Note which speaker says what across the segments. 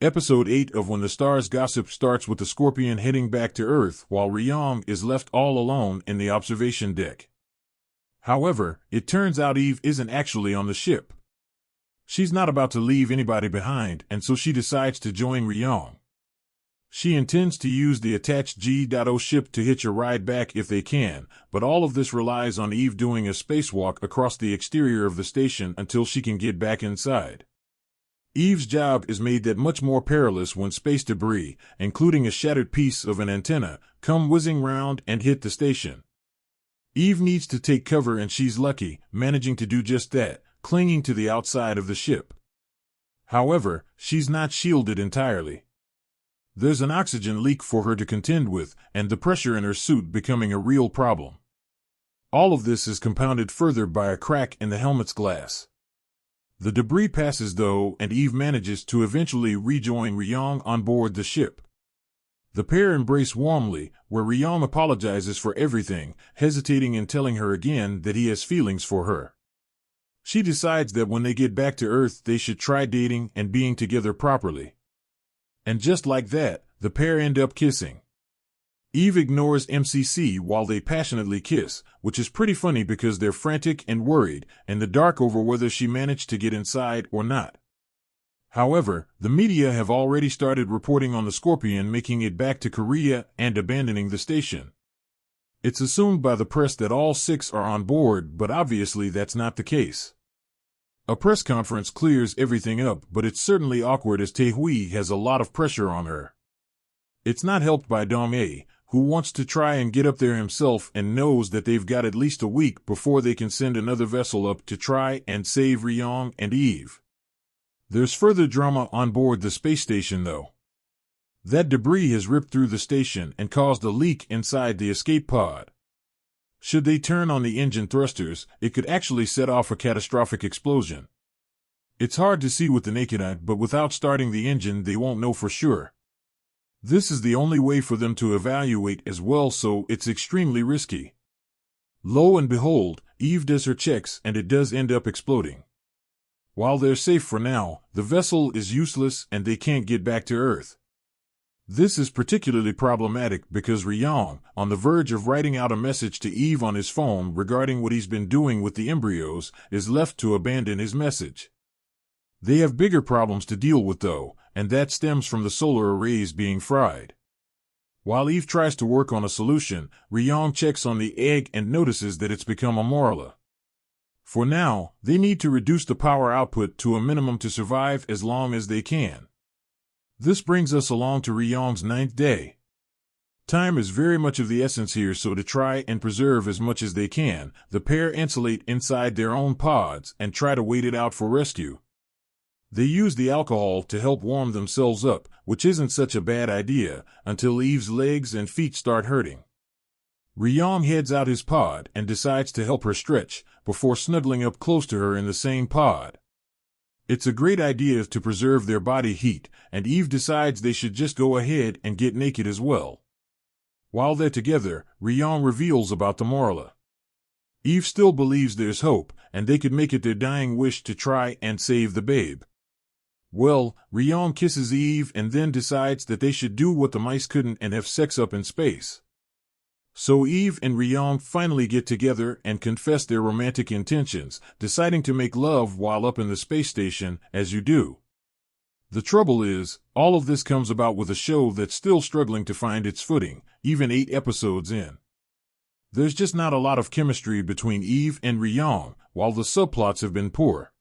Speaker 1: Episode 8 of When the Stars Gossip starts with the Scorpion heading back to Earth while Ryong is left all alone in the observation deck. However, it turns out Eve isn't actually on the ship. She's not about to leave anybody behind, and so she decides to join Ryong. She intends to use the attached G.O ship to hitch a ride back if they can, but all of this relies on Eve doing a spacewalk across the exterior of the station until she can get back inside. Eve's job is made that much more perilous when space debris, including a shattered piece of an antenna, come whizzing round and hit the station. Eve needs to take cover, and she's lucky, managing to do just that, clinging to the outside of the ship. However, she's not shielded entirely. There's an oxygen leak for her to contend with, and the pressure in her suit becoming a real problem. All of this is compounded further by a crack in the helmet's glass. The debris passes though, and Eve manages to eventually rejoin Ryong on board the ship. The pair embrace warmly, where Ryong apologizes for everything, hesitating in telling her again that he has feelings for her. She decides that when they get back to Earth they should try dating and being together properly. And just like that, the pair end up kissing. Eve ignores MCC while they passionately kiss, which is pretty funny because they're frantic and worried in the dark over whether she managed to get inside or not. However, the media have already started reporting on the Scorpion making it back to Korea and abandoning the station. It's assumed by the press that all 6 are on board, but obviously that's not the case. A press conference clears everything up, but it's certainly awkward as Tae-hui has a lot of pressure on her. It's not helped by Dong-ae, who wants to try and get up there himself and knows that they've got at least a week before they can send another vessel up to try and save Ryong and Eve. There's further drama on board the space station though. That debris has ripped through the station and caused a leak inside the escape pod. Should they turn on the engine thrusters, it could actually set off a catastrophic explosion. It's hard to see with the naked eye, but without starting the engine they won't know for sure. This is the only way for them to evaluate as well, so it's extremely risky. Lo and behold, Eve does her checks and it does end up exploding. While they're safe for now, the vessel is useless and they can't get back to Earth. This is particularly problematic because Ryong, on the verge of writing out a message to Eve on his phone regarding what he's been doing with the embryos, is left to abandon his message. They have bigger problems to deal with though, and that stems from the solar arrays being fried. While Eve tries to work on a solution, Ryong checks on the egg and notices that it's become a Morla. For now, they need to reduce the power output to a minimum to survive as long as they can. This brings us along to Ryong's 9th day. Time is very much of the essence here, so to try and preserve as much as they can, the pair insulate inside their own pods and try to wait it out for rescue. They use the alcohol to help warm themselves up, which isn't such a bad idea, until Eve's legs and feet start hurting. Ryong heads out his pod and decides to help her stretch, before snuggling up close to her in the same pod. It's a great idea to preserve their body heat, and Eve decides they should just go ahead and get naked as well. While they're together, Ryong reveals about the Morla. Eve still believes there's hope, and they could make it their dying wish to try and save the babe. Well, Ryong kisses Eve and then decides that they should do what the mice couldn't and have sex up in space. So Eve and Ryong finally get together and confess their romantic intentions, deciding to make love while up in the space station, as you do. The trouble is, all of this comes about with a show that's still struggling to find its footing, even 8 episodes in. There's just not a lot of chemistry between Eve and Ryong, while the subplots have been poor.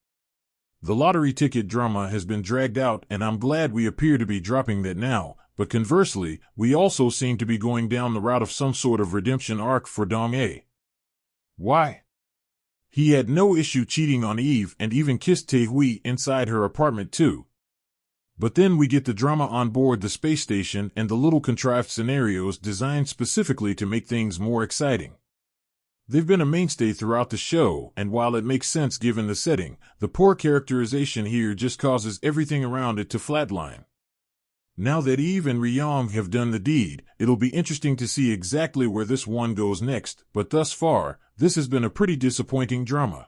Speaker 1: The lottery ticket drama has been dragged out, and I'm glad we appear to be dropping that now, but conversely, we also seem to be going down the route of some sort of redemption arc for Dong-ae. Why? He had no issue cheating on Eve and even kissed Tae-hui inside her apartment too. But then we get the drama on board the space station and the little contrived scenarios designed specifically to make things more exciting. They've been a mainstay throughout the show, and while it makes sense given the setting, the poor characterization here just causes everything around it to flatline. Now that Eve and Ryong have done the deed, it'll be interesting to see exactly where this one goes next, but thus far, this has been a pretty disappointing drama.